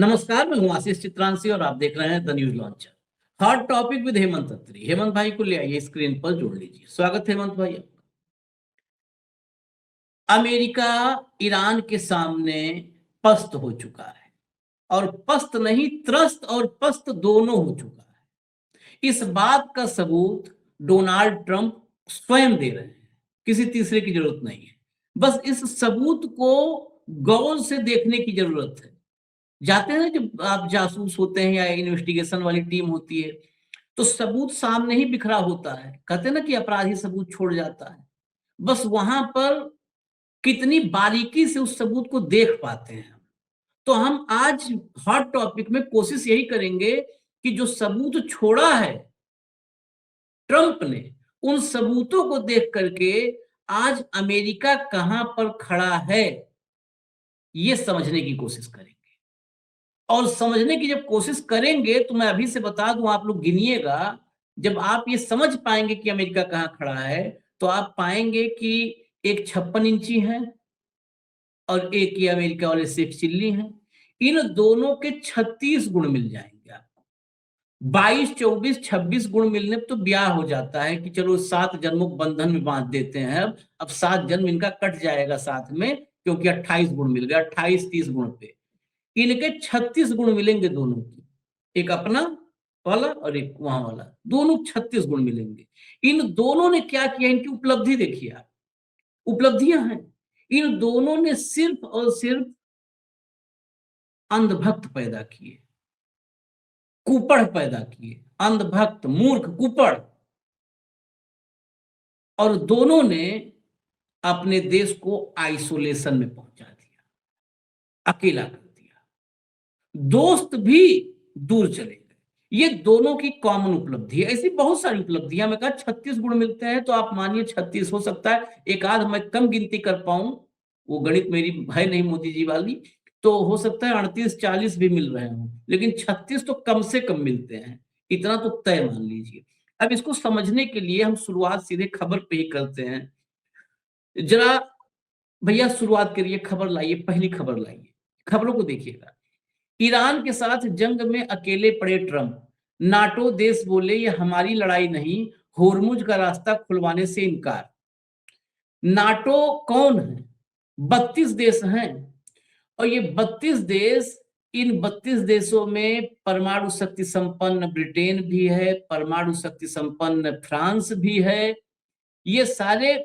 नमस्कार, मैं हूं आशीष चित्रांशी और आप देख रहे हैं the news launcher. Hot topic with Hemant Atri. Hemant भाई को ले आइए, स्क्रीन पर जोड़ लीजिए। स्वागत है हेमंत भाई। अमेरिका ईरान के सामने पस्त हो चुका है, और पस्त नहीं, त्रस्त और पस्त दोनों हो चुका है। इस बात का सबूत डोनाल्ड ट्रंप स्वयं दे रहे हैं, किसी तीसरे की जरूरत नहीं है। बस इस सबूत को गौर से देखने की जरूरत है। जाते हैं जब आप जासूस होते हैं या इन्वेस्टिगेशन वाली टीम होती है, तो सबूत सामने ही बिखरा होता है। कहते हैं ना कि अपराधी सबूत छोड़ जाता है। बस वहां पर कितनी बारीकी से उस सबूत को देख पाते हैं। तो हम आज हॉट टॉपिक में कोशिश यही करेंगे कि जो सबूत छोड़ा है ट्रंप ने, उन सबूतों को देख करके आज अमेरिका कहां पर खड़ा है, ये समझने की कोशिश करेंगे। और समझने की जब कोशिश करेंगे तो मैं अभी से बता दूं, आप लोग गिनिएगा। जब आप ये समझ पाएंगे कि अमेरिका कहां खड़ा है, तो आप पाएंगे कि एक 56 इंची है और एक ये अमेरिका वाले सिर्फ चिल्ली है। इन दोनों के 36 गुण मिल जाएंगे आपको। 22, 24, 26 गुण मिलने पर तो ब्याह हो जाता है कि चलो 7 जन्मों को बंधन में बांध देते हैं। अब 7 जन्म इनका कट जाएगा साथ में, क्योंकि 28 गुण मिल गया। 28, 30 गुण पे इनके 36 गुण मिलेंगे दोनों की। एक अपना वाला और एक वहां वाला, दोनों 36 गुण मिलेंगे। इन दोनों ने क्या किया, इनकी उपलब्धि देखिए आप। उपलब्धियां हैं। इन दोनों ने सिर्फ और सिर्फ अंधभक्त पैदा किए, कुपड़ पैदा किए। अंधभक्त, मूर्ख, कुपड़। और दोनों ने अपने देश को आइसोलेशन में पहुंचा दिया, अकेला कर दिया। दोस्त भी दूर चले गए। ये दोनों की कॉमन उपलब्धि है। ऐसी बहुत सारी उपलब्धियां, मैं कहा 36 गुण मिलते हैं तो आप मानिए 36 हो सकता है। एक आध मैं कम गिनती कर पाऊं, वो गणित मेरी है नहीं मोदी जी वाली, तो हो सकता है 38, 40 भी मिल रहे हों, लेकिन 36 तो कम से कम मिलते हैं। इतना तो तय मान लीजिए। अब इसको समझने के लिए हम शुरुआत सीधे खबर पे ही करते हैं। जरा भैया शुरुआत करिए, खबर लाइए, पहली खबर लाइए। खबरों को देखिएगा। ईरान के साथ जंग में अकेले पड़े ट्रंप। नाटो देश बोले ये हमारी लड़ाई नहीं, होर्मुज का रास्ता खुलवाने से इनकार। नाटो कौन है? 32 देश हैं, और ये 32 देश, इन 32 देशों में परमाणु शक्ति संपन्न ब्रिटेन भी है, परमाणु शक्ति संपन्न फ्रांस भी है। ये सारे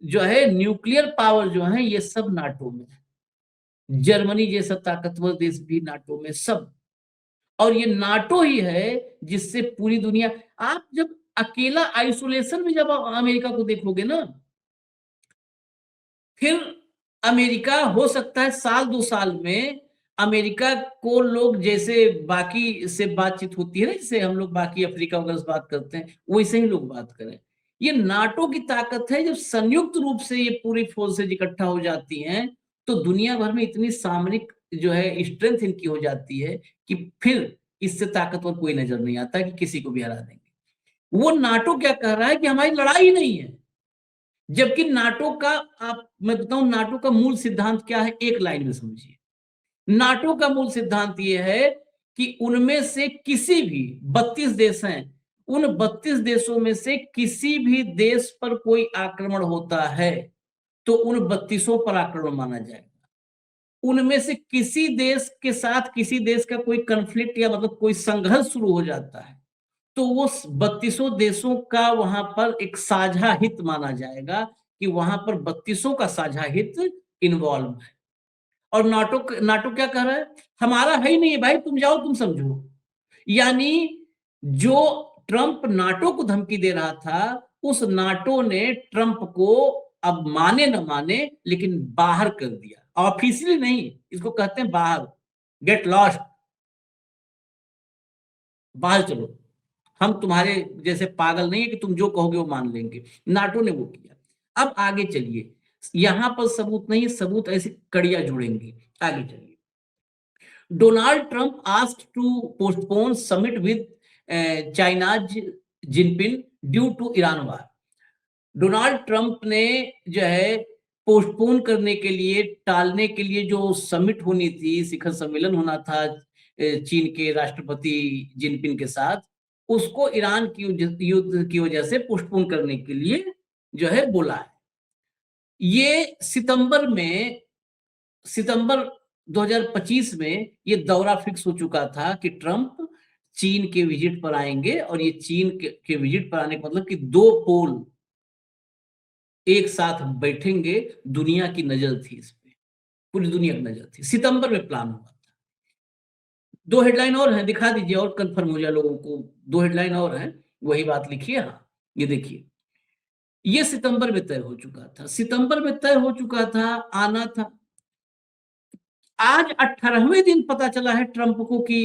जो है न्यूक्लियर पावर जो है, ये सब नाटो में है। जर्मनी जैसा ताकतवर देश भी नाटो में, सब। और ये नाटो ही है जिससे पूरी दुनिया, आप जब अकेला आइसोलेशन में जब आप अमेरिका को देखोगे ना, फिर अमेरिका हो सकता है साल 2 साल में अमेरिका को लोग जैसे बाकी से बातचीत होती है ना, जैसे हम लोग बाकी अफ्रीका वगैरह से बात करते हैं, वैसे ही लोग बात करें। ये नाटो की ताकत है। जब संयुक्त रूप से ये पूरी फोर्सेज इकट्ठा हो जाती हैं, तो दुनिया भर में इतनी सामरिक जो है स्ट्रेंथ इनकी हो जाती है कि फिर इससे ताकतवर कोई नजर नहीं आता कि किसी को भी हरा देंगे। वो नाटो क्या कह रहा है कि हमारी लड़ाई नहीं है। जबकि नाटो का, आप मैं बताऊं नाटो का मूल सिद्धांत क्या है, एक लाइन में समझिए। नाटो का मूल सिद्धांत यह है कि उनमें से किसी भी 32 देश हैं, उन 32 देशों में से किसी भी देश पर कोई आक्रमण होता है तो उन 32 पर आक्रमण माना जाएगा। उनमें से किसी देश के साथ किसी देश का कोई कन्फ्लिक्ट या मतलब कोई संघर्ष शुरू हो जाता है तो वो 32 देशों का वहां पर एक साझा हित माना जाएगा कि वहां पर 32 का साझा हित इन्वॉल्व है। और नाटो नाटो क्या कह रहा है, हमारा है ही नहीं है भाई, तुम जाओ तुम समझो। यानी जो ट्रंप नाटो को धमकी दे रहा था, उस नाटो ने ट्रंप को, अब माने न माने, लेकिन बाहर कर दिया। ऑफिशियली नहीं, इसको कहते हैं बाहर, गेट लॉस्ट, बाहर चलो, हम तुम्हारे जैसे पागल नहीं है कि तुम जो कहोगे वो मान लेंगे। नाटो ने वो किया। अब आगे चलिए, यहां पर सबूत नहीं, सबूत ऐसी कड़ियां जुड़ेंगी। आगे चलिए। Donald Trump asked to postpone summit with China's Jinping due to Iran war. Donald Trump ने जो है पोस्टपोन करने के लिए, टालने के लिए, जो समिट होनी थी, शिखर सम्मेलन होना था चीन के राष्ट्रपति जिनपिंग के साथ, उसको ईरान की युद्ध की वजह से पोस्टपोन करने के लिए जो है बोला है। ये सितंबर 2025 में ये दौरा फिक्स हो चुका था कि ट्रंप चीन के विजिट पर आएंगे, और ये चीन के विजिट पर आने का मतलब कि दो पोल एक साथ बैठेंगे। दुनिया की नजर थी इस पे, पूरी दुनिया की नजर थी। सितंबर में प्लान हुआ था। दो हेडलाइन और हैं, दिखा दीजिए और कंफर्म हो जाए लोगों को। दो हेडलाइन और हैं, वही बात लिखिए। हाँ, ये देखिए, ये सितंबर में तय हो चुका था। सितंबर में तय हो चुका था, आना था। आज 18वें दिन पता चला है ट्रंप को कि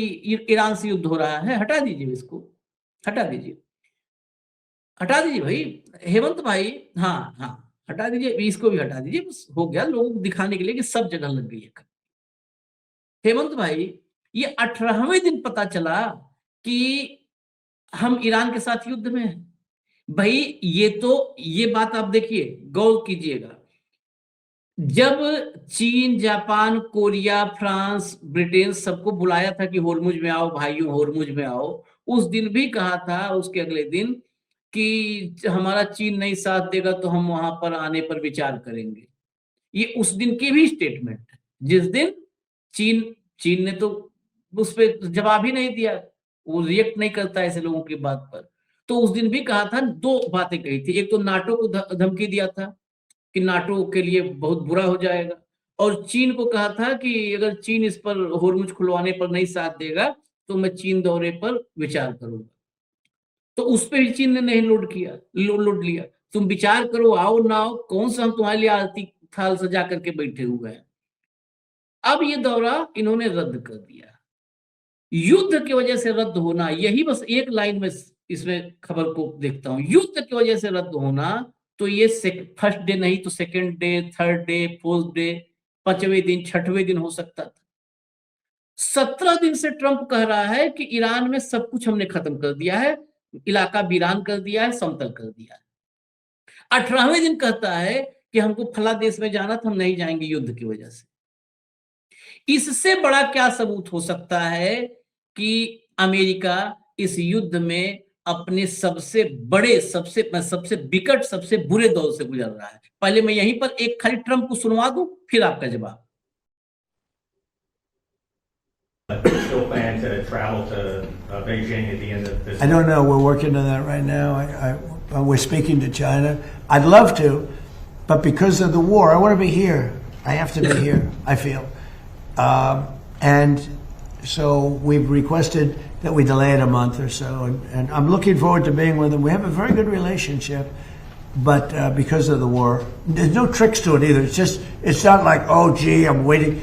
ईरान से युद्ध हो रहा है। हटा दीजिए इसको, हटा दीजिए, हटा दीजिए भाई हेमंत भाई। हाँ हाँ, हटा दीजिए, इसको भी हटा दीजिए। बस हो गया, लोगों को दिखाने के लिए कि सब जगह लग गई है। हेमंत भाई, ये 18वें दिन पता चला कि हम ईरान के साथ युद्ध में हैं। भाई ये बात आप देखिए, गौर कीजिएगा। जब चीन, जापान, कोरिया, फ्रांस, ब्रिटेन सबको बुलाया था कि होर्मुज में आओ भाइयों, होर्मुज में आओ, उस दिन भी कहा था, उसके अगले दिन, कि हमारा चीन नहीं साथ देगा तो हम वहां पर आने पर विचार करेंगे। ये उस दिन की भी स्टेटमेंट है, जिस दिन चीन ने तो उस पर जवाब ही नहीं दिया, वो रिएक्ट नहीं करता ऐसे लोगों की बात पर। तो उस दिन भी कहा था, दो बातें कही थी। एक तो नाटो को धमकी दिया था कि नाटो के लिए बहुत बुरा हो जाएगा, और चीन को कहा था कि अगर चीन इस पर होर्मुज खुलवाने पर नहीं साथ देगा तो मैं चीन दौरे पर विचार करूंगा। तो उस पर भी चीन ने नहीं लोड लिया। तुम विचार करो, आओ ना आओ, कौन सा हम तुम्हारे लिए आरती थाल सजा करके बैठे हुए हैं। अब ये दौरा इन्होंने रद्द कर दिया, युद्ध की वजह से रद्द होना। यही बस एक लाइन में इसमें खबर को देखता हूं, युद्ध की वजह से रद्द होना। तो ये फर्स्ट डे नहीं तो second day, third day, fourth day, 5वें दिन, 6वें दिन हो सकता था। 17 दिन से ट्रंप कह रहा है कि ईरान में सब कुछ हमने खत्म कर दिया है, इलाका वीरान कर दिया है, समतल कर दिया है। 18वें दिन कहता है कि हमको फला देश में जाना था, हम नहीं जाएंगे युद्ध की वजह से। इससे बड़ा क्या सबूत हो सकता है कि अमेरिका इस युद्ध में अपने सबसे बड़े, सबसे विकट, सबसे बुरे दौर से गुजर रहा है। पहले मैं यहीं पर एक खाली ट्रंप को सुनवा दूं, फिर आपका जवाब। Still plan to travel to Beijing at the end of this. I don't know. We're working on that right now. We're speaking to China. I'd love to, but because of the war, I want to be here. I have to be here, I feel. And so we've requested that we delay it a month or so. And I'm looking forward to being with them. We have a very good relationship, but because of the war, there's no tricks to it either. It's not like, oh, gee, I'm waiting.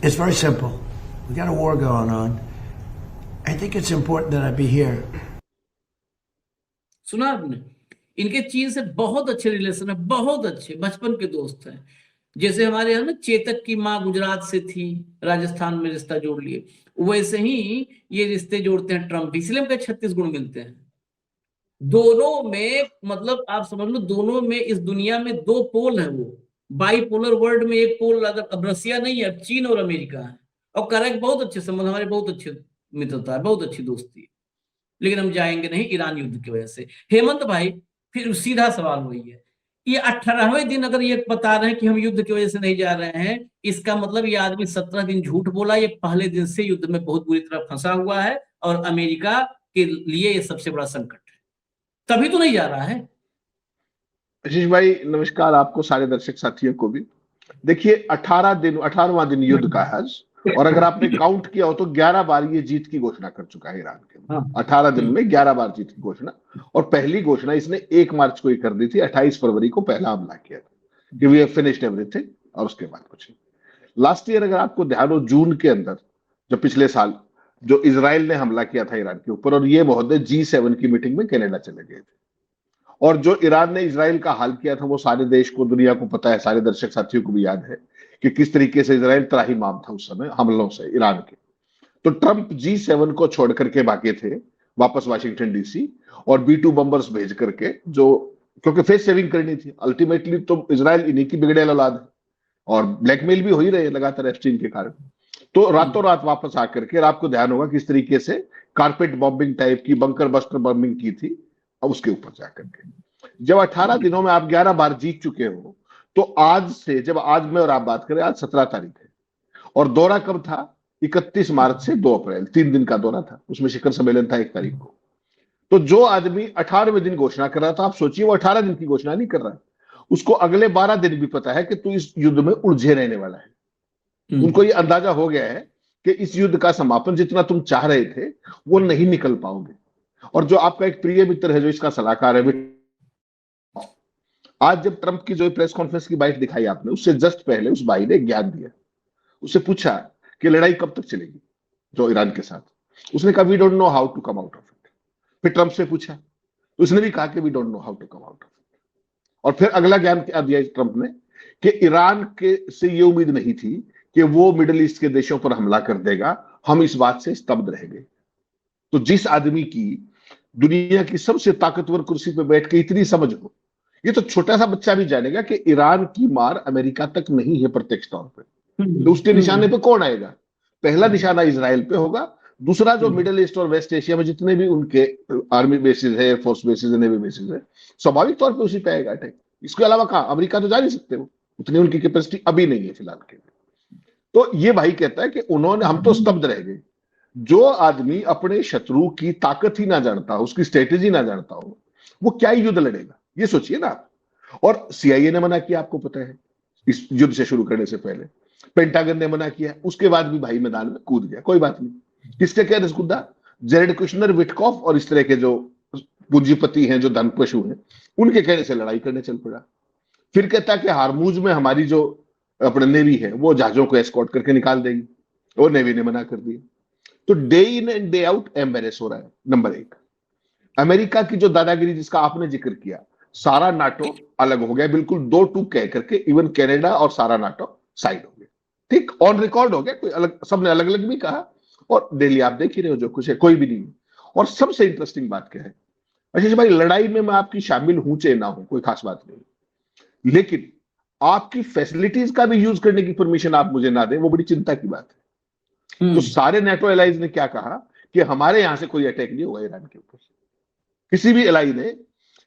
It's very simple. We got a war going on. I think it's important that I be here. सुना आपने? इनके चीन से बहुत अच्छे relation है, बहुत अच्छे, बचपन के दोस्त हैं। जैसे हमारे यहाँ ना चेतक की माँ गुजरात से थी, राजस्थान में रिश्ता जोड़ लिए, वैसे ही ये रिश्ते जोड़ते हैं ट्रंप। इसलिए उनके 36 गुण मिलते हैं। दोनों में, मतलब आप समझ लो, दोनों में इस दुनिया में दो पोल है। वो बाइपोलर वर्ल्ड में एक पोल, अगर अब रसिया नहीं है, अब चीन और अमेरिका है। और करेक्ट, बहुत अच्छे संबंध, हमारे बहुत अच्छे मित्रता है, बहुत अच्छी दोस्ती है। लेकिन हम जाएंगे नहीं ईरान युद्ध की वजह से। हेमंत भाई, फिर सीधा सवाल वही है, ये 18वें दिन अगर ये बता रहे हैं कि हम युद्ध की वजह से नहीं जा रहे हैं, इसका मतलब ये आदमी 17 दिन झूठ बोला। ये पहले दिन से युद्ध में बहुत बुरी तरह फंसा हुआ है, और अमेरिका के लिए ये सबसे बड़ा संकट है, तभी तो नहीं जा रहा है। आशीष भाई नमस्कार, आपको, सारे दर्शक साथियों को भी। देखिए 18वां दिन युद्ध का है आज, और अगर आपने काउंट किया हो तो 11 बार ये जीत की घोषणा कर चुका है ईरान के। 18 दिन में 11 बार जीत की घोषणा। और पहली घोषणा इसने 1 मार्च को ही कर दी थी। 28 फरवरी को पहला हमला किया था कि वी हैव फिनिश्ड एवरीथिंग, और उसके बाद कुछ नहीं। लास्ट ईयर अगर आपको ध्यान हो, जून के अंदर, जो पिछले साल, जो इजराइल ने हमला किया था ईरान के ऊपर, और ये महोदय G7 की मीटिंग में कनाडा चले गए थे। और जो ईरान ने इजराइल का हाल किया था, वो सारे देश को, दुनिया को पता है, सारे दर्शक साथियों को भी याद है कि किस तरीके से इजराइल त्राहिमाम था उस समय हमलों से ईरान के। तो ट्रंप G7 को छोड़ करके भागे थे वापस वाशिंगटन DC, और B2 बम्बर्स भेज करके, जो, क्योंकि फेस सेविंग करनी थी। अल्टीमेटली तो इजराइल इन्हीं की बिगड़ेल औलाद है, और ब्लैकमेल भी हो ही रहे लगातार एप्स्टीन के कारण। तो रातों रात वापस आकर के, और आपको ध्यान होगा किस तरीके से कारपेट बॉम्बिंग टाइप की, बंकर बस्टर बॉम्बिंग की थी, और उसके ऊपर जाकर के जब 18 दिनों में आप 11 बार जीत चुके हो, तो आज से, जब आज मैं और आप बात करें, आज 17 तारीख है, और दौरा कब था? 31 मार्च से 2 अप्रैल, 3 दिन का दौरा था, उसमें शिखर सम्मेलन था 1 तारीख को। तो जो आदमी 18वें दिन घोषणा कर रहा था, आप सोचिए वो 18 दिन की घोषणा नहीं कर रहा है, उसको अगले 12 दिन भी पता है कि तू इस युद्ध में उलझे रहने वाला है। उनको ये अंदाजा हो गया है कि इस युद्ध का समापन जितना तुम चाह रहे थे वो नहीं निकल पाओगे। और जो आपका एक प्रिय मित्र है, जो इसका सलाहकार है, आज जब ट्रंप की जो प्रेस कॉन्फ्रेंस की बाइट दिखाई आपने, उससे जस्ट पहले उस भाई ने ज्ञान दिया, उससे पूछा कि लड़ाई कब तक चलेगी जो ईरान के साथ। उसने कहा we don't know how to come out of it. फिर ट्रंप से पूछा तो उसने भी कहा कि we don't know how to come out of it. और फिर अगला ज्ञान क्या दिया ट्रंप ने कि ईरान के से ये उम्मीद नहीं थी कि वो मिडिल ईस्ट के देशों पर हमला कर देगा, हम इस बात से स्तब्ध रह गए। तो जिस आदमी की दुनिया की सबसे ताकतवर कुर्सी पर बैठ के इतनी समझ हो, ये तो छोटा सा बच्चा भी जानेगा कि ईरान की मार अमेरिका तक नहीं है प्रत्यक्ष तौर पे। तो उसके निशाने पे कौन आएगा? पहला निशाना इजराइल पे होगा, दूसरा जो मिडिल ईस्ट और वेस्ट एशिया में जितने भी उनके आर्मी बेसिस है, एयरफोर्स बेसिस है, नेवी बेसिस है, स्वाभाविक तौर पे उसी पे आएगा अटैक। इसके अलावा कहां? अमेरिका तो जा नहीं सकते, वो उतनी उनकी कैपेसिटी अभी नहीं है फिलहाल के। तो ये भाई कहता है कि उन्होंने, हम तो स्तब्ध रह गए। जो आदमी अपने शत्रु की ताकत ही ना जानता हो, उसकी स्ट्रेटेजी ना जानता हो, वो क्या युद्ध लड़ेगा? ये सोचिए ना आप। और सीआईए ने मना किया, आपको पता है, इस युद्ध से शुरू करने से पहले पेंटागन ने मना किया, उसके बाद भी भाई मैदान में कूद गया। कोई बात नहीं, किसके कहने से कूदा? जेरेड कुशनर, विटकॉफ और इस तरह के जो पूंजीपति हैं, जो धन पशु हैं, उनके कहने से लड़ाई करने चल पड़ा। फिर कहता कि हारमूज में हमारी जो अपने नेवी है वो जहाजों को एस्कॉर्ट करके निकाल देगी, और नेवी ने मना कर दिया। तो day in and day out embarrass हो रहा है। नंबर 1, अमेरिका की जो दादागिरी जिसका आपने जिक्र किया, सारा नाटो अलग हो गया, बिल्कुल 2 टूक कह करके, इवन कनाडा और सारा नाटो साइड हो गया। ठीक, ऑन रिकॉर्ड हो गया, कोई अलग, सबने अलग अलग भी कहा, और दिल्ली आप देख ही रहे हो, जो कुछ है कोई भी नहीं। और सबसे इंटरेस्टिंग बात क्या है आशीष भाई, लड़ाई में मैं आपकी शामिल हूं चाहे ना हूं, कोई खास बात नहीं, लेकिन आपकी फैसिलिटीज का भी यूज करने की परमिशन आप मुझे ना दें, वो बड़ी चिंता की बात है। तो सारे नेटो एलाइज ने क्या कहा कि हमारे यहां से कोई अटैक नहीं होगा ईरान के ऊपर। किसी भी एलाई ने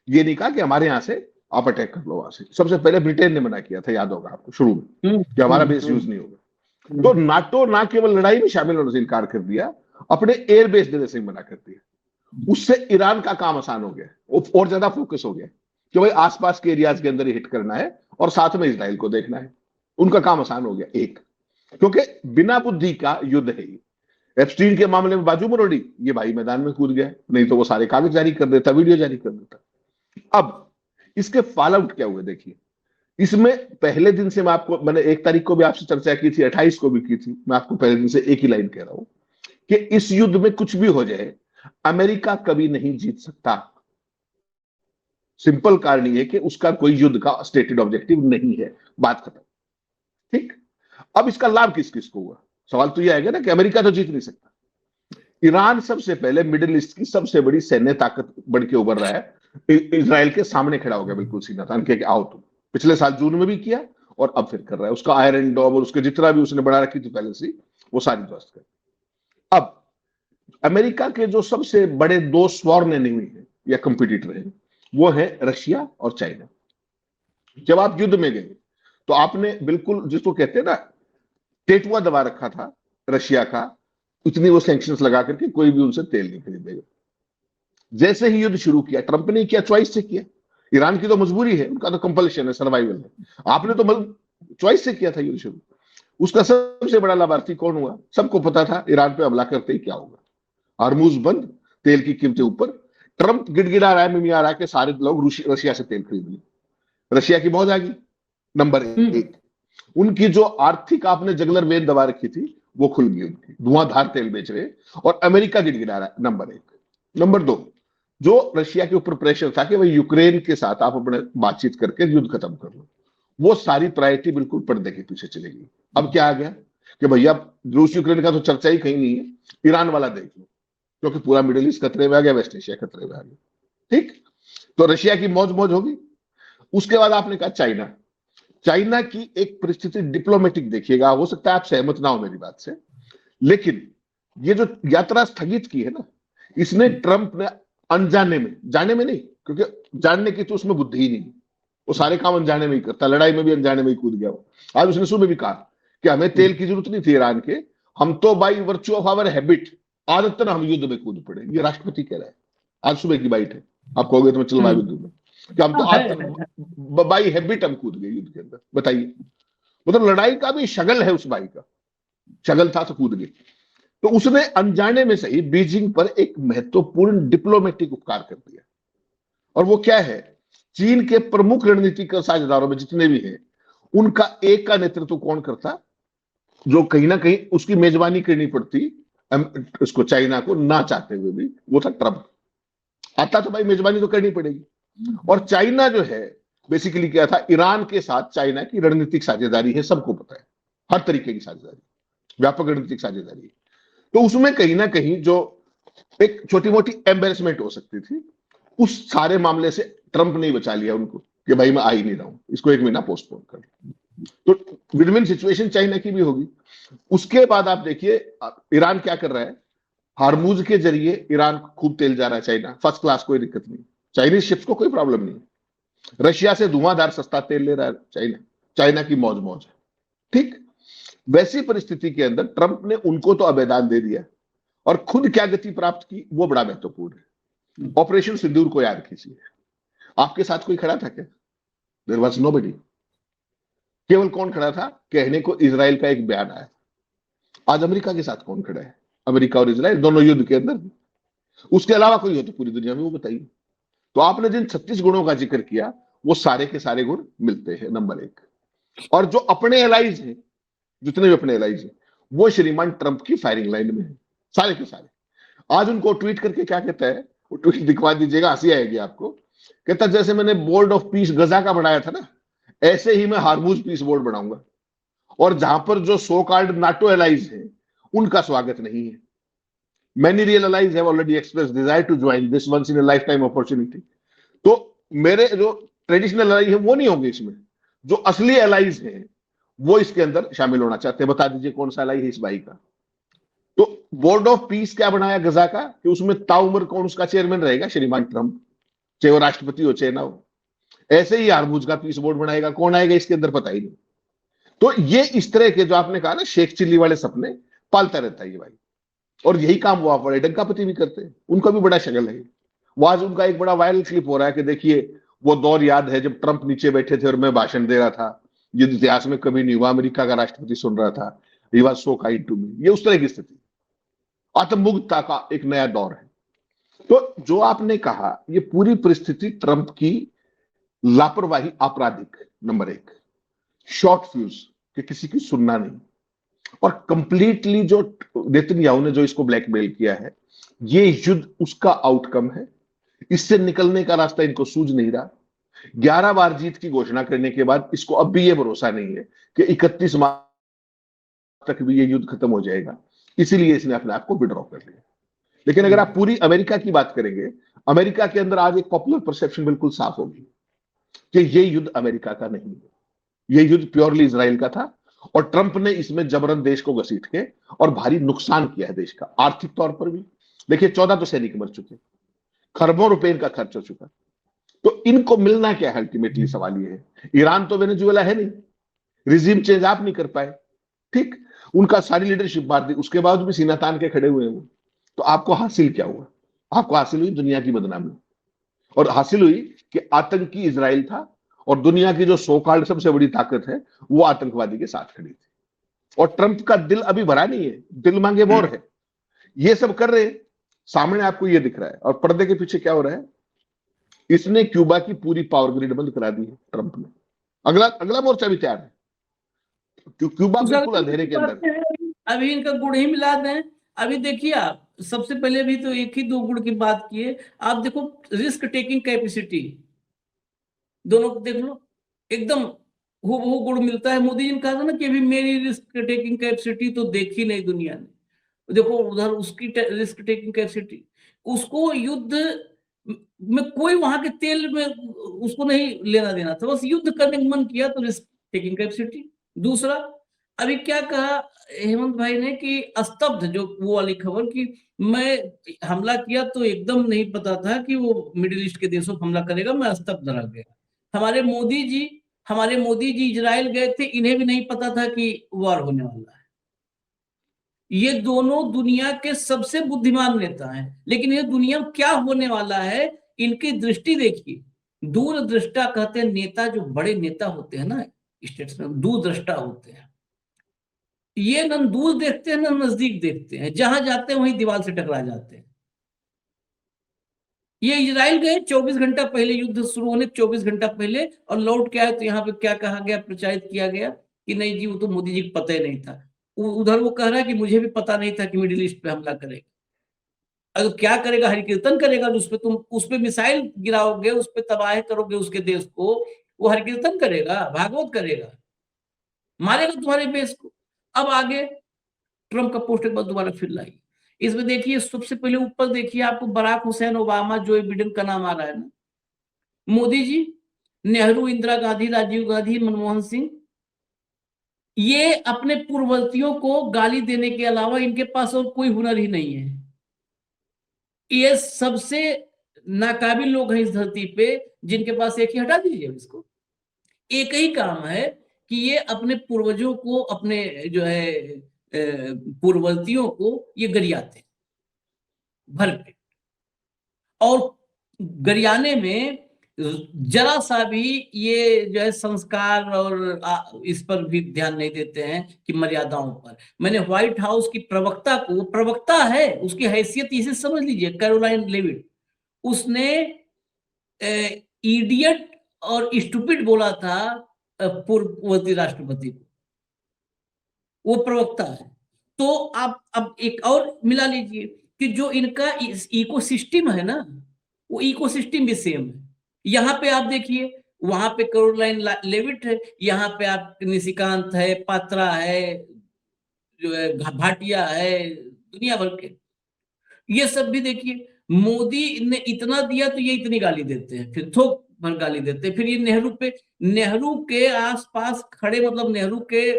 ये नहीं कहा कि हमारे यहां से आप अटैक कर लो वहां से। सबसे पहले ब्रिटेन ने मना किया था, याद होगा आपको, शुरू में, कि हमारा बेस यूज नहीं होगा। तो नाटो ना केवल लड़ाई में शामिल होने से इनकार कर दिया, अपने एयर बेस देने से मना कर दिया। उससे ईरान का काम आसान हो गया, और ज्यादा फोकस हो गया कि भाई आसपास के एरियाज के अंदर ही हिट करना है, और साथ में इजराइल को देखना है। उनका काम आसान हो गया। एक, क्योंकि बिना बुद्धि का युद्ध है ये। एप्स्टीन के मामले में बाजू मरोड़ी, ये भाई मैदान में कूद गया, नहीं तो वो सारे कागज जारी कर देता, वीडियो जारी कर देता। अब इसके फॉल आउट क्या हुए देखिए। इसमें पहले दिन से मैंने 1 तारीख को भी आपसे चर्चा की थी, 28 को भी की थी, मैं आपको पहले दिन से एक ही लाइन कह रहा हूं कि इस युद्ध में कुछ भी हो जाए, अमेरिका कभी नहीं जीत सकता। सिंपल कारण ये है कि उसका कोई युद्ध का स्टेटेड ऑब्जेक्टिव नहीं है, बात खत्म। ठीक, अब इसका लाभ किस किस को हुआ? सवाल तो यह आएगा ना कि अमेरिका तो जीत नहीं सकता। ईरान सबसे पहले मिडिल ईस्ट की सबसे बड़ी सैन्य ताकत बन के उभर रहा है, इजराइल के सामने खड़ा हो गया, बिल्कुल सीधा तान के आओ तुम। पिछले साल जून में भी किया, और अब फिर कर रहा है। उसका आयरन डोम और उसके जितना भी उसने बना रखी थी पहले वो सारी ध्वस्त कर। अब अमेरिका के जो सबसे बड़े 2 स्वॉर्न एनिमी है या कंपटीटर है, वो है रशिया और चाइना। जब आप युद्ध में गए तो आपने बिल्कुल जिसको कहते हैं ना, टेटुआ दबा रखा था रशिया का, इतनी वो सैंक्शंस लगा करके कोई भी उनसे तेल नहीं खरीदेगा। जैसे ही युद्ध शुरू किया, ट्रंप ने किया, चॉइस से किया। ईरान की तो मजबूरी है, उनका तो कंपल्शन है, सर्वाइवल है। आपने तो चॉइस से किया था युद्ध शुरू। उसका सबसे बड़ा लाभार्थी कौन हुआ? सबको पता था ईरान पे हमला करते ही क्या होगा। हार्मूज बंद, तेल की कीमतें ऊपर। ट्रंप गिड़गिड़ा रहा है, मिमिया रहा है कि सारे लोग रशिया से तेल खरीद लें। रशिया की मौज आ गई। नंबर 1, उनकी जो आर्थिक आपने जगलर वेन दबा रखी थी वो खुल गई, उनकी धुआंधार तेल बेच रहे, और अमेरिका गिड़गिड़ा रहा है। नंबर 1। नंबर 2, जो रशिया के ऊपर प्रेशर था कि भाई यूक्रेन के साथ आप अपने बातचीत करके युद्ध खत्म कर लो, वो सारी प्रायोरिटी बिल्कुल पर्दे के पीछे चलेगी। अब क्या आ गया कि भैया रूस यूक्रेन का तो चर्चा ही कहीं नहीं है, ईरान वाला देख लो, क्योंकि पूरा मिडिल ईस्ट खतरे में आ गया, वेस्ट एशिया खतरे में आ गया। ठीक, तो रशिया की मौज मौज होगी। उसके बाद आपने कहा चाइना। चाइना की एक परिस्थिति डिप्लोमेटिक देखिएगा, हो सकता है आप सहमत ना हो मेरी बात से, लेकिन ये जो यात्रा स्थगित की है ना, इसने ट्रंप ने अनजाने में, जाने में नहीं, क्योंकि जानने की तो उसमें बुद्धि ही नहीं, वो सारे काम अनजाने में ही करता, लड़ाई में भी अनजाने में ही कूद गया वो। आज उसने सुबह भी कहा कि हमें तेल की जरूरत नहीं थी ईरान के, हम तो by virtue of our habit, आदतन हम युद्ध में कूद पड़े। ये राष्ट्रपति कह रहा है, आज सुबह की बाइट है, आप कहोगे तो मैं चल युद्ध में, कि हम तो बाई हैबिट हम कूद गए युद्ध के अंदर। बताइए, मतलब लड़ाई का भी शगल है उस बाई का, शगल था तो कूद गए। तो उसने अनजाने में सही बीजिंग पर एक महत्वपूर्ण डिप्लोमेटिक उपकार कर दिया, और वो क्या है, चीन के प्रमुख रणनीतिक साझेदारों में जितने भी हैं, उनका एक का नेतृत्व कौन करता, जो कहीं ना कहीं उसकी मेजबानी करनी पड़ती उसको, चाइना को ना चाहते हुए भी, वो था ट्रंप। आता तो भाई मेजबानी तो करनी पड़ेगी। और चाइना जो है बेसिकली क्या था, ईरान के साथ चाइना की रणनीतिक साझेदारी है, सबको पता है, हर तरीके की साझेदारी, व्यापक रणनीतिक साझेदारी है। तो उसमें कहीं ना कहीं जो एक छोटी मोटी एम्बेरसमेंट हो सकती थी, उस सारे मामले से ट्रंप ने बचा लिया उनको, कि भाई मैं आ ही नहीं रहा हूं, इसको एक महीना पोस्टपोन कर। तो विन विन सिचुएशन चाइना की भी होगी। उसके बाद आप देखिए ईरान क्या कर रहा है, हार्मूज के जरिए ईरान खूब तेल जा रहा है, चाइना फर्स्ट क्लास, कोई दिक्कत नहीं, चाइनीज शिप्स को कोई प्रॉब्लम नहीं। रशिया से धुआंधार सस्ता तेल ले रहा है चाइना, चाइना की मौज मौज है। ठीक वैसी परिस्थिति के अंदर ट्रंप ने उनको तो अभेदान दे दिया, और खुद क्या गति प्राप्त की वो बड़ा महत्वपूर्ण है। ऑपरेशन सिंदूर को याद कीजिए, आपके साथ कोई खड़ा था क्या? There was nobody. केवल कौन खड़ा था कहने को, इजराइल का एक बयान आया। आज अमेरिका के साथ कौन खड़ा है? अमेरिका और इजराइल दोनों युद्ध के अंदर, उसके अलावा कोई हो तो पूरी दुनिया में वो बताइए। तो आपने जिन 36 गुणों का जिक्र किया, वो सारे के सारे गुण मिलते हैं, नंबर एक। और जो अपने एलाइज हैं, जितने भी अपने एलाइज हैं, वो श्रीमान ट्रंप की फायरिंग लाइन में है, सारे के सारे। आज उनको ट्वीट करके क्या कहता है, वो ट्वीट दिखवा दीजिएगा, हंसी आएगी आपको। कहता जैसे मैंने बोर्ड ऑफ पीस गजा का बनाया था ना, ऐसे ही मैं हार्मूज पीस बोर्ड बनाऊंगा, और जहां पर जो सो कॉल्ड नाटो एलाइज है उनका स्वागत नहीं है। Many real allies have already expressed desire to join this once in a lifetime opportunity. तो मेरे जो ट्रेडिशनल एलाई है वो नहीं होंगे इसमें, जो असली एलाइज हैं वो इसके अंदर शामिल होना चाहते हैं। बता दीजिए कौन सा एलाई है इस भाई का? तो बोर्ड ऑफ पीस क्या बनाया गजा का, कि उसमें ताउमर कौन उसका चेयरमैन रहेगा? श्रीमान ट्रंप, चाहे वो राष्ट्रपति हो चाहे ना हो। ऐसे ही हार्मूज का पीस बोर्ड बनाएगा, कौन आएगा इसके अंदर पता ही नहीं। तो ये इस तरह के जो आपने कहा ना शेख चिल्ली वाले सपने पालता रहता है ये भाई, और यही काम वो आप डंकापति भी करते हैं, उनका भी बड़ा शगल है। वो आज उनका एक बड़ा वायरल क्लिप हो रहा है कि देखिए वो दौर याद है जब ट्रंप नीचे बैठे थे और मैं भाषण दे रहा था, ये इतिहास में कभी नहीं हुआ, अमेरिका का राष्ट्रपति सुन रहा था, he was so kind to me. ये उस तरह की स्थिति, आत्ममुग्धता का एक नया दौर है। तो जो आपने कहा, ये पूरी परिस्थिति ट्रंप की लापरवाही, आपराधिक, नंबर एक, शॉर्ट फ्यूज, कि किसी की सुनना नहीं, और कंप्लीटली जो नेतन्याहू ने जो इसको ब्लैकमेल किया है, ये युद्ध उसका आउटकम है। इससे निकलने का रास्ता इनको सूझ नहीं रहा। 11 बार जीत की घोषणा करने के बाद इसको अब भी ये भरोसा नहीं है कि 31 मार्च तक भी ये युद्ध खत्म हो जाएगा, इसीलिए इसने अपने आप को विड्रॉ कर लिया। लेकिन अगर आप पूरी अमेरिका की बात करेंगे, अमेरिका के अंदर आज एक पॉपुलर परसेप्शन बिल्कुल साफ होगी कि ये युद्ध अमेरिका का नहीं है, ये युद्ध प्योरली इजराइल का था, और ट्रंप ने इसमें जबरन देश को घसीट के और भारी नुकसान किया है देश का, आर्थिक तौर पर भी। देखिए 14 तो सैनिक मर चुके, खरबों रुपए इनका खर्च हो चुका। तो इनको मिलना क्या है? अल्टीमेटली सवाल ये है। ईरान तो वेनेजुएला है नहीं, रिजीम चेंज आप नहीं कर पाए, ठीक, उनका सारी लीडरशिप मार दी, उसके बाद भी सीना तान के खड़े हुए हैं वो। तो आपको हासिल क्या हुआ? आपको हासिल हुई दुनिया की बदनामी, और हासिल हुई कि आतंकी इजराइल था, और दुनिया की जो सो कॉल्ड सबसे बड़ी ताकत है वो आतंकवादी के साथ खड़ी थी। और ट्रंप का दिल अभी भरा नहीं है, दिल मांगे मोर है। ये सब कर रहे हैं, सामने आपको ये दिख रहा है, और पर्दे के पीछे क्या हो रहा है? इसने क्यूबा की पूरी पावर ग्रिड बंद करा दी है ट्रंप ने। अगला मोर्चा भी तैयार है, क्यूबा बिल्कुल अंधेरे के अंदर। अभी इनका गुड़ ही मिला दें। अभी देखिए आप, सबसे पहले भी तो एक ही दो गुड़ की बात किए, आप देखो रिस्क टेकिंग कैपेसिटी, दोनों को देख लो, एकदम हूबहू गुड़ मिलता है। मोदी जी ने कहा था ना कि अभी मेरी रिस्क टेकिंग कैपेसिटी तो देखी नहीं दुनिया ने। देखो उधर उसकी रिस्क टेकिंग कैपेसिटी, उसको युद्ध में कोई वहां के तेल में उसको नहीं लेना देना था, बस युद्ध करने का मन किया तो रिस्क टेकिंग कैपेसिटी। दूसरा, अभी क्या कहा हेमंत भाई ने कि स्तब्ध, जो वो वाली खबर कि मैं हमला किया तो एकदम नहीं पता था कि वो मिडिल ईस्ट के देशों पर हमला करेगा, मैं स्तब्ध रह गया। हमारे मोदी जी हमारे मोदी जी इजराइल गए थे, इन्हें भी नहीं पता था कि वॉर होने वाला है। ये दोनों दुनिया के सबसे बुद्धिमान नेता हैं, लेकिन ये दुनिया में क्या होने वाला है इनकी दृष्टि देखिए। दूरदृष्टा कहते हैं नेता, जो बड़े नेता होते हैं ना स्टेट्स में, दूरदृष्टा होते हैं। ये न दूर देखते हैं न नजदीक देखते हैं, जहां जाते हैं वहीं दीवार से टकरा जाते हैं। ये इजराइल गए 24 घंटा पहले, युद्ध शुरू होने 24 घंटा पहले, और लौट के आए तो यहाँ पे क्या कहा गया, प्रचारित किया गया कि नहीं जी वो तो मोदी जी को पता ही नहीं था। उधर वो कह रहा है कि मुझे भी पता नहीं था कि मिडिल ईस्ट पे हमला करेगा। अगर क्या करेगा, हरि कीर्तन करेगा, उस पर तुम उस पर मिसाइल गिराओगे, उस पर तबाह करोगे उसके देश को, वो हरि कीर्तन करेगा, भागवत करेगा, मारेगा तुम्हारे बेस को। अब आगे ट्रम्प का पोस्ट एक बार दोबारा फिर लाई। इसमें देखिए सबसे पहले ऊपर देखिए आपको Barack Hussein Obama, Joe Biden का नाम आ रहा है ना, मोदी जी, नेहरू, इंदिरा गांधी, राजीव गांधी, मनमोहन सिंह, ये अपने पूर्ववर्तियों को गाली देने के अलावा इनके पास और कोई हुनर ही नहीं है। ये सबसे नाकाबिल लोग हैं इस धरती पे, जिनके पास एक ही, हटा दीजिए इसको, एक ही काम है कि ये अपने पूर्वजों को, अपने जो है पूर्ववर्तियों को ये गरियाते भर पेट, और गरियाने में जरा सा भी ये जो है संस्कार और इस पर भी ध्यान नहीं देते हैं कि मर्यादाओं पर। मैंने व्हाइट हाउस की प्रवक्ता को, प्रवक्ता है, उसकी हैसियत इसे समझ लीजिए, कैरोलाइन लेविट, उसने इडियट और स्टूपिड बोला था पूर्ववर्ती राष्ट्रपति को, वो प्रवक्ता है। तो आप अब एक और मिला लीजिए कि जो इनका इकोसिस्टम है ना, वो इकोसिस्टम भी सेम है। यहाँ पे आप देखिए, वहां पे कैरोलाइन लेविट है, यहाँ पे आप निशिकांत है, पात्रा है, जो है भाटिया है, दुनिया भर के। ये सब भी देखिए, मोदी ने इतना दिया तो ये इतनी गाली देते हैं, फिर थोक भर गाली देते हैं। फिर ये नेहरू पे, नेहरू के आसपास खड़े, मतलब नेहरू के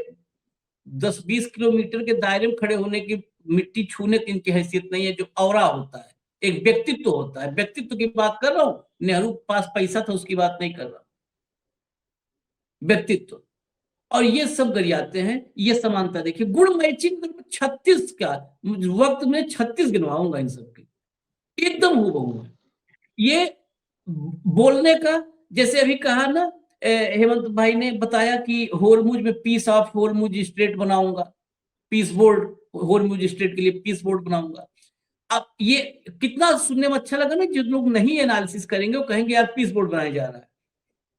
10-20 किलोमीटर के दायरे में खड़े होने की, मिट्टी छूने की इनकी हैसियत नहीं है। जो औरा होता है, एक व्यक्तित्व होता है, व्यक्तित्व की बात कर रहा हूं। नेहरू के पास पैसा था उसकी बात नहीं कर रहा, व्यक्तित्व। और ये सब गरियाते हैं। ये समानता देखिए, गुण मैचिंग 36 का वक्त में 36 गिनवाऊंगा इन सबके, एकदम हूबहू है। ये बोलने का, जैसे अभी कहा ना हेमंत भाई ने बताया कि होरमुज में पीस ऑफ होरमुज स्ट्रेट बनाऊंगा, पीस बोर्ड, होरमुज स्ट्रेट के लिए पीस बोर्ड बनाऊंगा। अब ये कितना सुनने में अच्छा लगा ना, जो लोग नहीं एनालिसिस करेंगे वो कहेंगे यार पीस बोर्ड बनाया जा रहा है।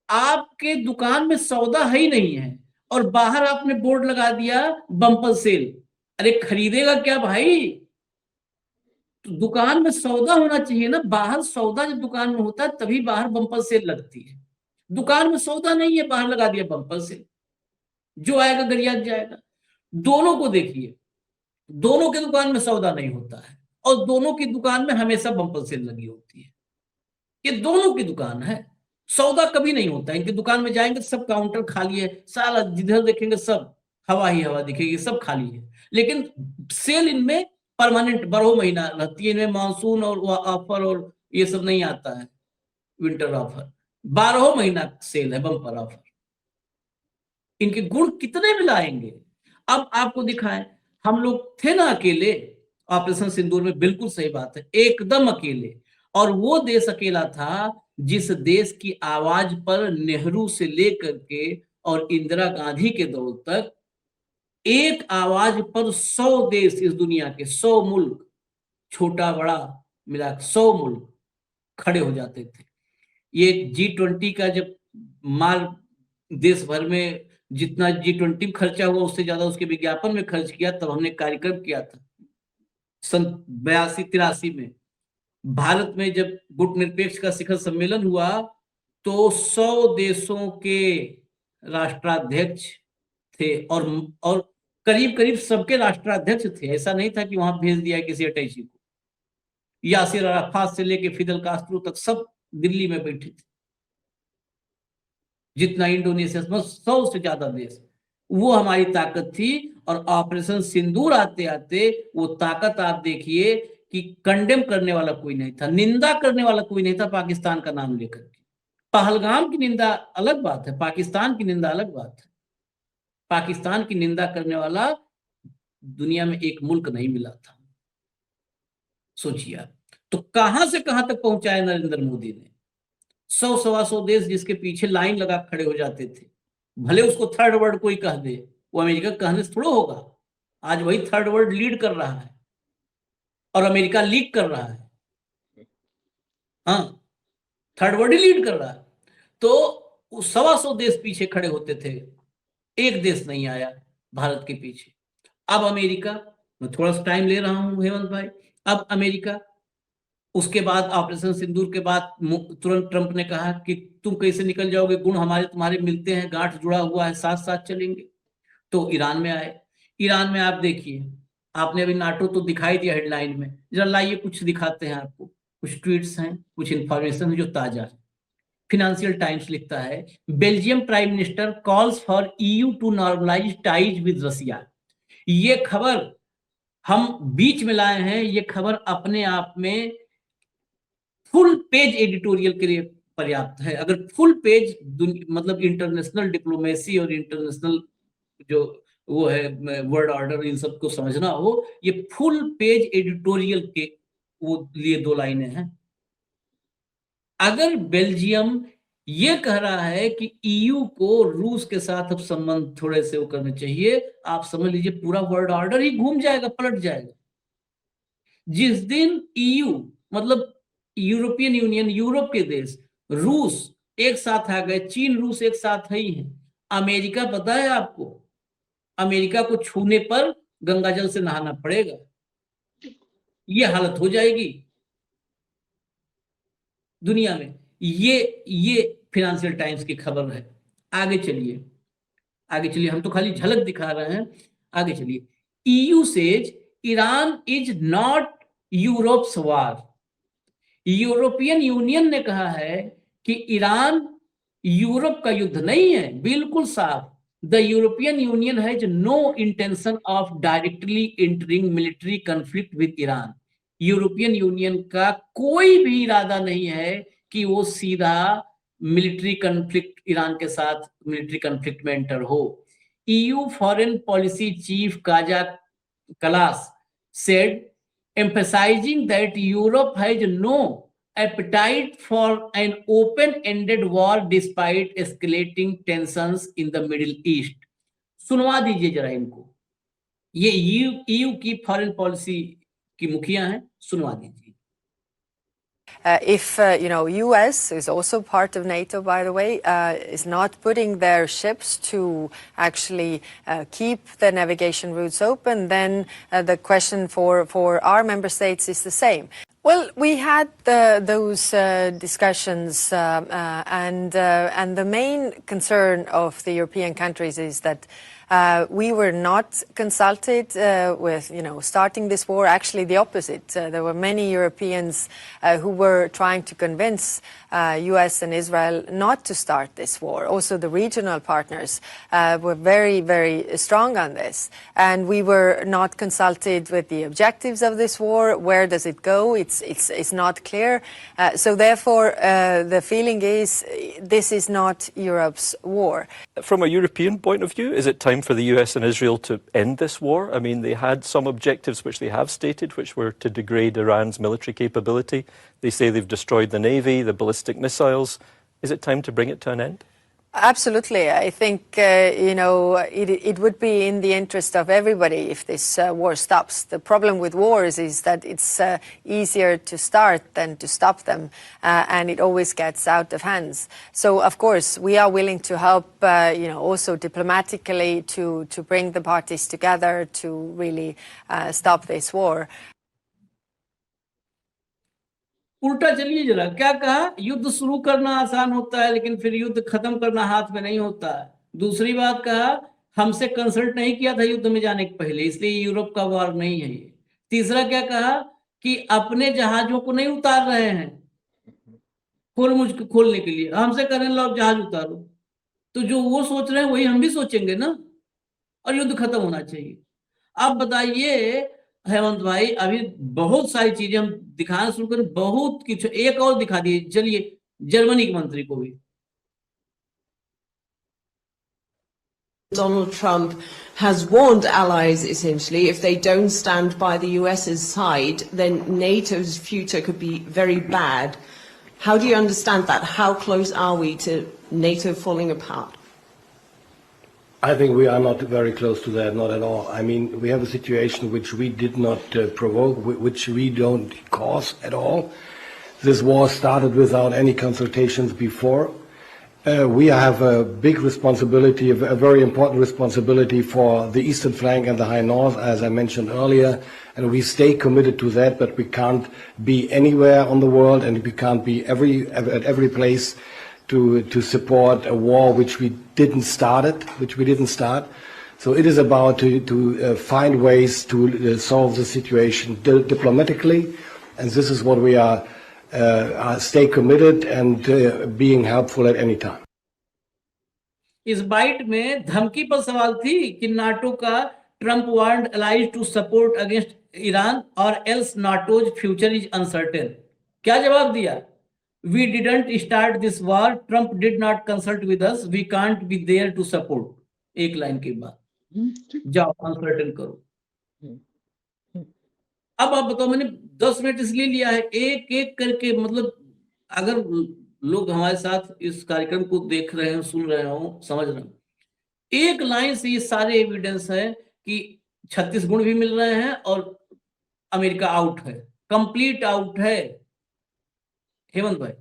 आपके दुकान में सौदा है ही नहीं है, और बाहर आपने बोर्ड लगा दिया बम्पर सेल। अरे खरीदेगा क्या भाई? तो दुकान में सौदा होना चाहिए ना, बाहर सौदा जब दुकान में होता है तभी बाहर बम्पर सेल लगती है। दुकान में सौदा नहीं है, बाहर लगा दिया बम्पर सेल, जो आएगा गरिया जाएगा। दोनों को देखिए, दोनों के दुकान में सौदा नहीं होता है, और दोनों की दुकान में हमेशा बम्पर सेल लगी होती है। ये दोनों की दुकान है, सौदा कभी नहीं होता। इनकी दुकान में जाएंगे सब काउंटर खाली है, सारा जिधर देखेंगे सब हवा ही हवा दिखेगी, सब खाली है। लेकिन सेल इनमें परमानेंट 12 महीना रहती है। इनमें मानसून और ऑफर और ये सब नहीं आता है, विंटर ऑफर, 12 महीना सेल है, बम्पर ऑफर। इनके गुण कितने मिलाएंगे? अब आपको दिखाएं, हम लोग थे ना अकेले ऑपरेशन सिंदूर में, बिल्कुल सही बात है, एकदम अकेले। और वो देश अकेला था जिस देश की आवाज पर नेहरू से लेकर के और इंदिरा गांधी के दौर तक, एक आवाज पर 100 देश, इस दुनिया के 100 मुल्क, छोटा बड़ा मिला 100 मुल्क खड़े हो जाते थे। ये G20 का जब माल देश भर में, जितना G20 खर्चा हुआ उससे ज्यादा उसके विज्ञापन में खर्च किया, तब हमने कार्यक्रम किया था सन 82-83 में। भारत में जब गुट निरपेक्ष का शिखर सम्मेलन हुआ तो 100 देशों के राष्ट्राध्यक्ष थे, और करीब करीब सबके राष्ट्राध्यक्ष थे। ऐसा नहीं था कि वहां भेज दिया किसी अटैची को। यासिर अराफात से लेके फिदल कास्ट्रो तक सब दिल्ली में बैठे थे। जितना इंडोनेशिया में 100 से ज्यादा देश, वो हमारी ताकत थी। और ऑपरेशन सिंदूर आते आते वो ताकत आप देखिए कि कंडेम करने वाला कोई नहीं था, निंदा करने वाला कोई नहीं था पाकिस्तान का नाम लेकर के। पहलगाम की निंदा अलग बात है, पाकिस्तान की निंदा अलग बात है। पाकिस्तान की निंदा करने वाला दुनिया में एक मुल्क नहीं मिला था। सोचिए आप, तो कहां से कहां तक पहुंचाया नरेंद्र मोदी ने। 100-125 देश जिसके पीछे लाइन लगा खड़े हो जाते थे, भले उसको थर्ड वर्ल्ड कोई कह दे, वो अमेरिका कहने से थोड़ा होगा। आज वही थर्ड वर्ल्ड लीड कर रहा है और अमेरिका लीड कर रहा है। हाँ, थर्ड वर्ल्ड ही लीड कर रहा है। तो 125 देश पीछे खड़े होते थे, एक देश नहीं आया भारत के पीछे। अब अमेरिका, मैं थोड़ा सा टाइम ले रहा हूं हेमंत भाई, अब अमेरिका, उसके बाद ऑपरेशन सिंदूर के बाद तुरंत ट्रंप ने कहा कि तुम कैसे निकल जाओगे, गुण हमारे तुम्हारे मिलते हैं, गांठ जुड़ा हुआ है, साथ साथ चलेंगे। तो ईरान में आए। ईरान में आप देखिए, आपने अभी नाटो तो दिखाई दिया हेडलाइन में, जरा लाइए कुछ दिखाते हैं आपको, कुछ ट्वीट्स हैं, कुछ इंफॉर्मेशन है जो ताजा है। फिनेंशियल टाइम्स लिखता है, Belgium prime minister calls for EU to normalise ties with Russia. ये खबर हम बीच में लाए हैं, ये खबर अपने आप में फुल पेज एडिटोरियल के लिए पर्याप्त है। अगर फुल पेज मतलब इंटरनेशनल डिप्लोमेसी और इंटरनेशनल जो वो है वर्ल्ड ऑर्डर, इन सबको समझना हो, ये फुल पेज एडिटोरियल के वो लिए 2 लाइनें हैं। अगर बेल्जियम ये कह रहा है कि ईयू को रूस के साथ अब संबंध थोड़े से वो करने चाहिए, आप समझ लीजिए पूरा वर्ल्ड ऑर्डर ही घूम जाएगा, पलट जाएगा। जिस दिन ईयू मतलब यूरोपियन यूनियन, यूरोप के देश, रूस एक साथ आ गए, चीन रूस एक साथ है ही है, अमेरिका पता है आपको, अमेरिका को छूने पर गंगा जल से नहाना पड़ेगा, ये हालत हो जाएगी दुनिया में। ये फिनेंशियल टाइम्स की खबर है। आगे चलिए, आगे चलिए, हम तो खाली झलक दिखा रहे हैं, आगे चलिए। EU says Iran is not Europe's war. European union ने कहा है कि ईरान यूरोप का युद्ध नहीं है, बिल्कुल साफ। The European Union has no intention of directly entering military conflict with Iran. European Union का कोई भी इरादा नहीं है कि वो सीधा मिलिट्री कॉन्फ्लिक्ट, ईरान के साथ मिलिट्री कॉन्फ्लिक्ट में एंटर हो। EU foreign policy chief Kaja Kallas said, emphasizing that Europe has no appetite for an open-ended war despite escalating tensions in the Middle East. सुनवा दीजिए जरा इनको, ये ईयू की फॉरेन पॉलिसी की मुखिया हैं, सुनवा दीजिए। If U.S. is also part of NATO, by the way, is not putting their ships to actually keep the navigation routes open, then the question for our member states is the same. Well, we had those discussions, and the main concern of the European countries is that we were not consulted with, starting this war. Actually, the opposite. There were many Europeans who were trying to convince U.S. and Israel not to start this war. Also, the regional partners were very, very strong on this. And we were not consulted with the objectives of this war. Where does it go? It's not clear. So therefore, the feeling is this is not Europe's war. From a European point of view, is it time for the US and Israel to end this war? I mean, they had some objectives which they have stated, which were to degrade Iran's military capability. They say they've destroyed the navy, the ballistic missiles. Is it time to bring it to an end? Absolutely. I think, it would be in the interest of everybody if this war stops. The problem with wars is that it's easier to start than to stop them, and it always gets out of hands. So, of course, we are willing to help, also diplomatically to bring the parties together to really stop this war. उल्टा चलिए जरा, क्या कहा, युद्ध शुरू करना आसान होता है लेकिन फिर युद्ध खत्म करना हाथ में नहीं होता है। दूसरी बात कहा, हमसे कंसल्ट नहीं किया था युद्ध में जाने के पहले, इसलिए यूरोप का वार नहीं है ये। तीसरा क्या कहा कि अपने जहाजों को नहीं उतार रहे हैं खोलने के लिए, हमसे करें लो जहाज उतारो। तो जो वो सोच रहे हैं वही हम भी सोचेंगे ना। और युद्ध खत्म होना चाहिए। अब बताइए हेमंत भाई, अभी बहुत सारी चीजें हम दिखाना शुरू करें, बहुत कुछ, एक और दिखा दिए, चलिए जर्मनी के मंत्री को भी। Donald Trump has warned allies, essentially, if they don't stand by the US's side, then NATO's future could be very bad. How do you understand that? How close are we to NATO falling apart? I think we are not very close to that, not at all. I mean, we have a situation which we did not provoke, which we don't cause at all. This war started without any consultations before. We have a big responsibility, a very important responsibility for the eastern flank and the high north, as I mentioned earlier, and we stay committed to that, but we can't be anywhere on the world, and we can't be at every place to support a war which we didn't start. So it is about to find ways to solve the situation diplomatically, and this is what we are stay committed and being helpful at any time. इस bite में धमकी पर सवाल थी कि NATO का Trump warned allies to support against Iran और else NATO's future is uncertain. क्या जवाब दिया? We didn't start this war. Trump did not consult with us. We can't be there to support. एक लाइन के बाद जाओ uncertain करो। अब आप बताओ, मैंने 10 मिनट इसलिए लिया है एक एक करके, मतलब अगर लोग हमारे साथ इस कार्यक्रम को देख रहे हैं, सुन रहे हो, समझ रहे हो, एक लाइन से ये सारे एविडेंस है कि 36 गुण भी मिल रहे हैं और अमेरिका आउट है, कंप्लीट आउट है। हेमंत भाई,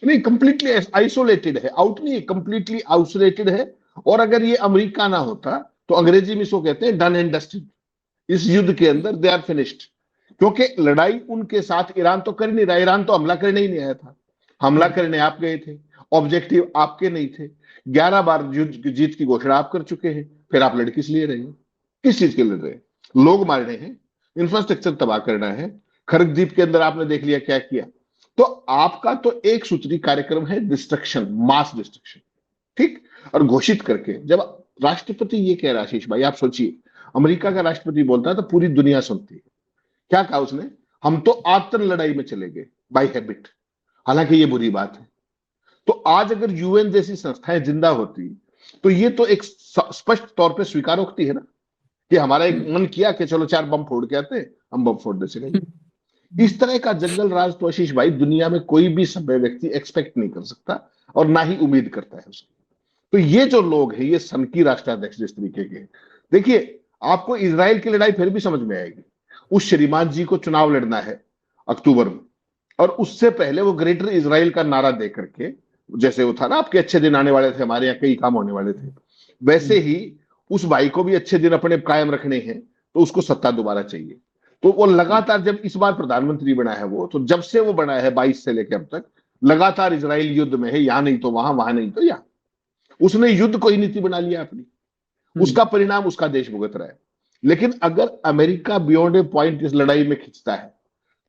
नहीं, कंप्लीटली आइसोलेटेड है, आउट नहीं, कंप्लीटली आइसोलेटेड है। और अगर ये अमेरिका ना होता तो अंग्रेजी में इसको कहते हैं डन एंड डस्टेड। इस युद्ध के अंदर दे आर फिनिश्ड, क्योंकि लड़ाई उनके साथ ईरान तो कर नहीं रहा, ईरान तो हमला करने ही नहीं आया था, हमला करने आप गए थे, ऑब्जेक्टिव आपके नहीं थे, 11 बार युद्ध जीत की घोषणा आप कर चुके हैं, फिर आप लड़ किस लिए रहे हैं? किस चीज के लड़ रहे हैं? लोग मारने हैं, इंफ्रास्ट्रक्चर तबाह करना है। खरग द्वीप के अंदर आपने देख लिया क्या किया। तो आपका तो एक सूत्री कार्यक्रम है डिस्ट्रक्शन, मास डिस्ट्रक्शन, ठीक। और घोषित करके जब राष्ट्रपति ये कह रहा है, आशीष भाई आप सोचिए, अमेरिका का राष्ट्रपति बोलता है तो पूरी दुनिया सुनती है। क्या कहा उसने? हम तो आतंक लड़ाई में चले गए बाय हैबिट। हालांकि ये बुरी बात है। तो आज अगर यूएन जैसी संस्थाएं जिंदा होती तो ये तो एक स्पष्ट तौर पे स्वीकारोक्ति है ना, कि हमारा एक मन किया कि चलो 4 बम फोड़ के आते हैं, हम बम फोड़ दे चलेंगे। इस तरह का जंगल राज तो आशीष भाई दुनिया में कोई भी सभ्य व्यक्ति एक्सपेक्ट नहीं कर सकता और ना ही उम्मीद करता है उसकी। तो ये जो लोग हैं, ये सनकी राष्ट्राध्यक्ष जिस तरीके के, देखिए आपको इजराइल की लड़ाई फिर भी समझ में आएगी। उस श्रीमान जी को चुनाव लड़ना है अक्टूबर में, और उससे पहले वो ग्रेटर इजराइल का नारा दे करके, जैसे वो था ना आपके अच्छे दिन आने वाले थे, हमारे यहाँ कई काम होने वाले थे, वैसे ही उस भाई को भी अच्छे दिन अपने कायम रखने हैं, तो उसको सत्ता दोबारा चाहिए। तो वो लगातार, जब इस बार प्रधानमंत्री बना है वो, तो जब से वो बना है 22 से लेकर अब तक लगातार इजराइल युद्ध में है, यहां नहीं तो वहां, वहां नहीं तो यहां। उसने युद्ध को ही नीति बना लिया अपनी, उसका परिणाम उसका देश भुगत रहा है। लेकिन अगर अमेरिका बियॉन्ड ए पॉइंट इस लड़ाई में खिंचता है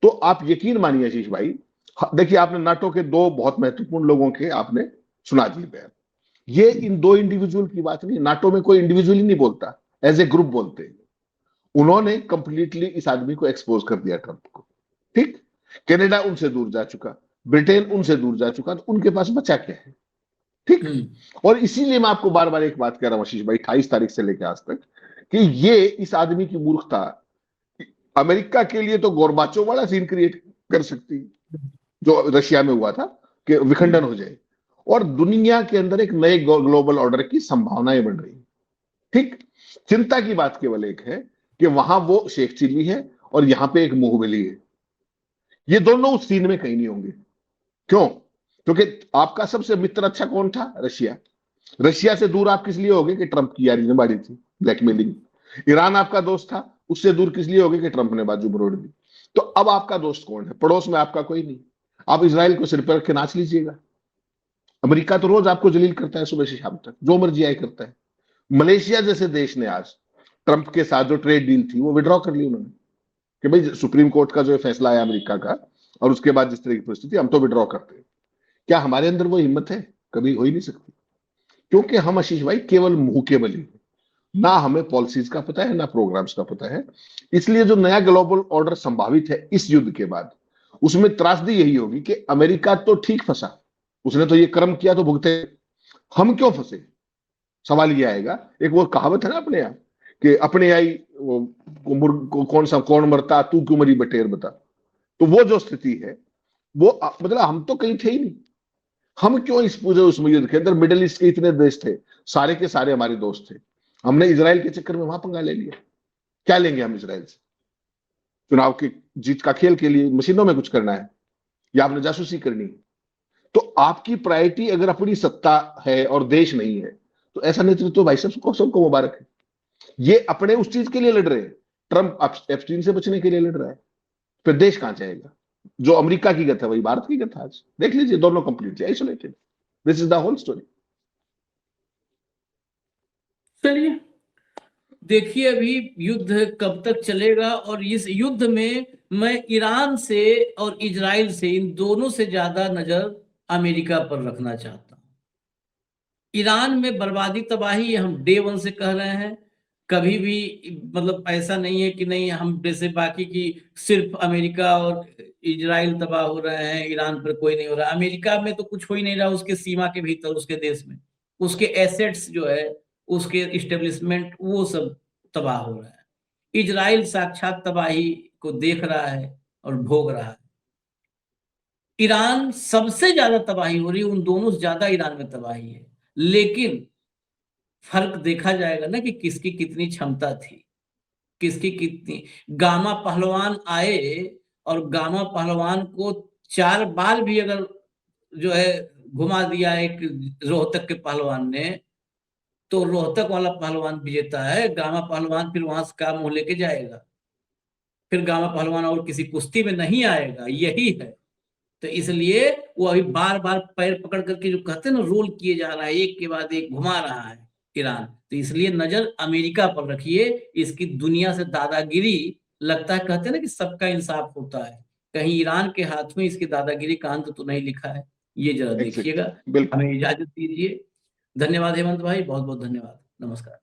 तो आप यकीन मानिए आशीष भाई, देखिए आपने नाटो के 2 बहुत महत्वपूर्ण लोगों के आपने सुना दिए बयान। ये इन 2 इंडिविजुअल की बात नहीं, नाटो में कोई इंडिविजुअली नहीं बोलता, एज ए ग्रुप बोलते हैं। उन्होंने कंप्लीटली इस आदमी को एक्सपोज कर दिया, ट्रंप को, ठीक। कनाडा उनसे दूर जा चुका, ब्रिटेन उनसे दूर जा चुका, तो उनके पास बचा क्या है, ठीक। और इसीलिए मैं आपको बार बार एक बात कह रहा हूं आशीष भाई, 28 तारीख से लेकर आज तक, कि ये इस आदमी की मूर्खता अमेरिका के लिए तो गोरबाचोव वाला सीन क्रिएट कर सकती है, जो रशिया में हुआ था कि विखंडन हो जाए, और दुनिया के अंदर एक नए ग्लोबल ऑर्डर की संभावनाएं बन रही, ठीक। चिंता की बात केवल एक है कि वहां वो शेख चिल्ली है और यहां पे एक मुहबिली है। ये दोनों उस सीन में कहीं नहीं होंगे। क्यों? क्योंकि आपका सबसे मित्र अच्छा कौन था? रशिया। रशिया से दूर आप किस लिए होगे? कि ट्रंप की यारी निभाई थी, ब्लैकमेलिंग। ईरान आपका दोस्त था, उससे दूर किस लिए होगे? कि ट्रंप ने बाजू मरोड़ दी। तो अब आपका दोस्त कौन है? पड़ोस में आपका कोई नहीं। आप इजराइल को सिर पर रख के नाच लीजिएगा। अमेरिका तो रोज आपको जलील करता है सुबह से शाम तक, जो मर्जी आए करता है। मलेशिया जैसे देश ने आज ट्रंप के साथ जो ट्रेड डील थी वो विड्रॉ कर ली उन्होंने, कि भाई सुप्रीम कोर्ट का जो फैसला आया अमेरिका का, और उसके बाद जिस तरह की परिस्थिति, हम तो विड्रॉ करते हैं। क्या हमारे अंदर वो हिम्मत है? कभी हो ही नहीं सकती, क्योंकि हम आशीष भाई केवल मुंह के बल हैं। ना हमें पॉलिसीज का पता है, ना प्रोग्राम्स का पता है। इसलिए जो नया ग्लोबल ऑर्डर संभावित है इस युद्ध के बाद, उसमें त्रासदी यही होगी कि अमेरिका तो ठीक फंसा, उसने तो ये कर्म किया तो भुगते, हम क्यों फंसे? सवाल ये आएगा। एक वो कहावत है ना अपने यहाँ कि अपने आई कौन सा कौन मरता, तू क्यों मरी बटेर बता। तो वो जो स्थिति है वो मतलब हम तो कहीं थे ही नहीं, हम क्यों इस पूरे उस युद्ध के अंदर? मिडिल ईस्ट के इतने देश थे, सारे के सारे हमारे दोस्त थे, हमने इजराइल के चक्कर में वहां पंगा ले लिया। क्या लेंगे हम इजराइल से? चुनाव की जीत का खेल के लिए मशीनों में कुछ करना है या आपने जासूसी करनी है? तो आपकी प्रायोरिटी अगर अपनी सत्ता है और देश नहीं है, तो ऐसा नेतृत्व तो भाई सबको मुबारक है। ये अपने उस चीज के लिए लड़ रहे हैं, ट्रंप एप्स्टीन से बचने के लिए लड़ रहा है, फिर देश कहां जाएगा? जो अमेरिका की गत है वही भारत की गत है। आज देख लीजिए, दोनों completely isolated. This is the whole story. चलिए देखिए अभी युद्ध कब तक चलेगा, और इस युद्ध में मैं ईरान से और इजराइल से, इन दोनों से ज्यादा नजर अमेरिका पर रखना चाहता हूं। ईरान में बर्बादी तबाही हम डे वन से कह रहे हैं, कभी भी मतलब ऐसा नहीं है कि नहीं हम जैसे बाकी की सिर्फ अमेरिका और इजराइल तबाह हो रहे हैं, ईरान पर कोई नहीं हो रहा। अमेरिका में तो कुछ हो ही नहीं रहा, उसके सीमा के भीतर, उसके देश में उसके एसेट्स जो है, उसके इस्टेब्लिशमेंट, वो सब तबाह हो रहा है। इजराइल साक्षात तबाही को देख रहा है और भोग रहा है। ईरान सबसे ज्यादा तबाही हो रही है, उन दोनों से ज्यादा ईरान में तबाही है। लेकिन फर्क देखा जाएगा ना कि किसकी कितनी क्षमता थी, किसकी कितनी। गामा पहलवान आए और गामा पहलवान को 4 बार भी अगर जो है घुमा दिया एक रोहतक के पहलवान ने, तो रोहतक वाला पहलवान विजेता है। गामा पहलवान फिर वहां से का मुंह लेके जाएगा, फिर गामा पहलवान और किसी कुश्ती में नहीं आएगा, यही है। तो इसलिए वो अभी बार बार पैर पकड़ करके जो कहते हैं ना, रोल किए जा रहा है, एक के बाद एक घुमा रहा है ईरान। तो इसलिए नजर अमेरिका पर रखिए, इसकी दुनिया से दादागिरी लगता है, कहते हैं ना कि सबका इंसाफ होता है, कहीं ईरान के हाथ में इसकी दादागिरी का अंत तो नहीं लिखा है। ये जरा देखिएगा। बिल्कुल। हमें इजाजत दीजिए। धन्यवाद हेमंत भाई, बहुत बहुत धन्यवाद। नमस्कार।